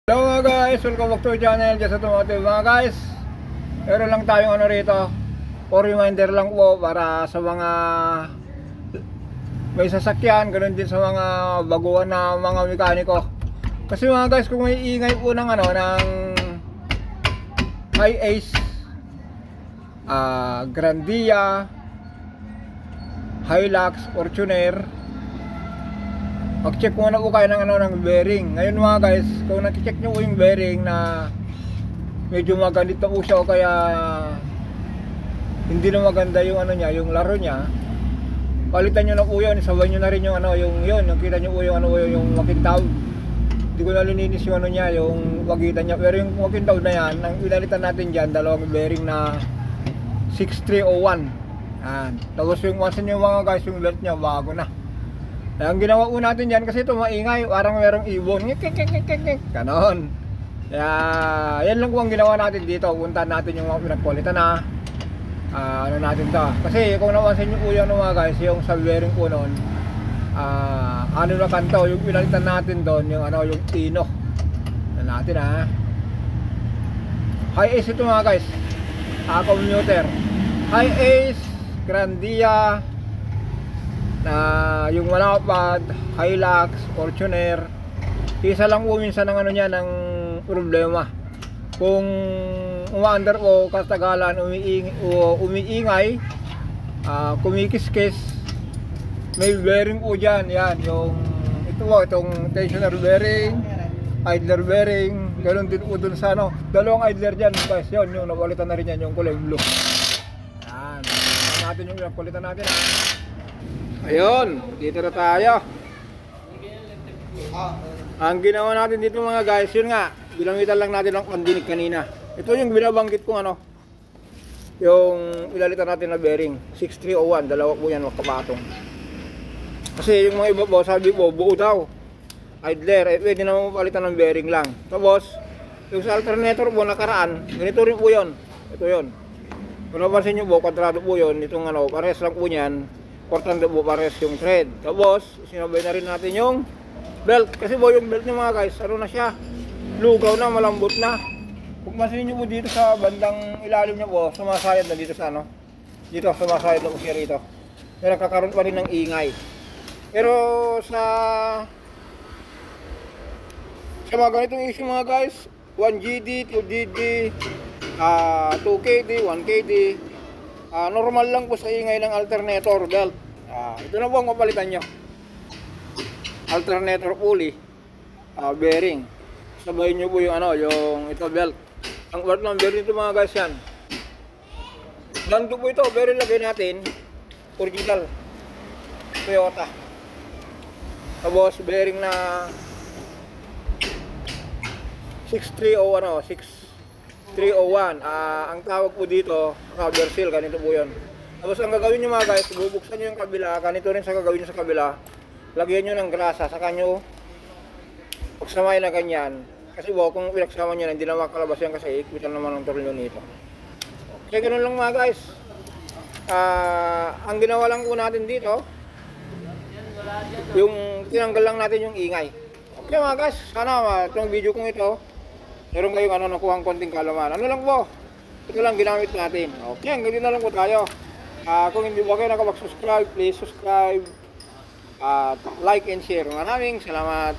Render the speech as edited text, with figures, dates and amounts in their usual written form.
Hello mga guys, welcome back to the channel, Just Automotive mga guys. Meron lang tayong rito, for reminder lang po para sa mga may sasakyan, ganoon din sa mga baguhan na mga mekaniko. Kasi mga guys, kung may ingay po ng ng Hi-Ace, Grandia, Hilux, Fortuner, mag-check muna po kayo ng bearing. Ngayon mga guys, kung naki-check nyo po yung bearing na medyo magandit na po siya o kaya hindi na maganda yung niya, yung laro niya, palitan nyo na po yun, isabay nyo na rin yung yung kita nyo po yung makintaw. Hindi ko na lininis yung niya, yung wagitan niya. Pero yung makintaw na yan, ang inalitan natin dyan, dalawang bearing na 6301. Yan. Tapos yung masin nyo mga guys, yung belt niya bago na. Ang ginawa po natin dyan kasi ito maingay, parang merong ibon, ganon. Kaya yan lang po ang ginawa natin dito. Puntahan natin yung mga pinagkulitan na natin to. Kasi kung napansin nyo po yan mga guys, yung sa bearing po noon, na kanto, yung pinalitan natin doon, yung yung tino natin Hi-Ace ito mga guys, commuter Hi-Ace, Grandia, na yung malapad, Hilux, Fortuner. Isa lang po minsan ng ng problema. Kung umaandar po katagalan, umiingay, kumikiskis, may bearing po dyan. Yan, yung ito po, itong tensioner bearing, idler bearing, ganoon din po dun sa dalawang idler dyan guys. Yun, yung napalitan na rin yan, yung kulay blue. Yan, natin yung napalitan natin. Ayun, dito na tayo. Ang ginawa natin dito mga guys, yun nga, ginamitan lang natin ang pandinig kanina. Ito yung binabanggit kong yung ilalitan natin na bearing 6301, dalawa po yan magkapatong. Kasi yung mga iba po, sabi po, buo daw idler, pwede naman palitan ng bearing lang. Tapos, yung sa alternator po nakaraan, ganito rin po yun. Ito yun. Kung napansin nyo po, kwadrado po yun, itong pares lang po yan. Importante po pares yung thread. Tapos, sinabay na rin natin yung belt. Kasi po yung belt niya mga guys, na siya? Lugaw na, malambot na. Kung masin nyo po dito sa bandang ilalim niya po, sumasayad na dito sa dito, sumasayad na po siya rito. Pero nakakaroon pa rin ng ingay. Pero sa mga ganitong issue mga guys, 1GD, 2GD, 2KD, 1KD, normal lang po sa ingay ng alternator belt. Ito na po ang mapalitan nyo. Alternator pulley, bearing. Sabayin nyo po yung yung ito belt. Ang belt ng bearing ito mga guys yan. Ganito po ito, bearing lagay natin, original Toyota. Tapos bearing na 6301. Ang tawag po dito, cover seal, ganito po yun. Tapos ang gagawin nyo mga guys, bubuksan nyo yung kabila, ganito rin sa gagawin nyo sa kabila. Lagyan nyo ng grasa, saka nyo pagsamahin na ganyan. Kasi kung pinagsama nyo na, hindi na makalabas yan kasi ikwitan naman ang tornilyo nito. Okay, ganun lang mga guys. Ang ginawa lang po natin dito, yung tinanggal lang natin yung ingay. Okay mga guys, sana itong video kong ito, meron kayong nakuhang konting kalaman. Lang po, ito lang ginamit natin. Okay, hanggang na lang po tayo. Kung hindi po kayo nakapag-subscribe, please subscribe, like and share. Maraming salamat.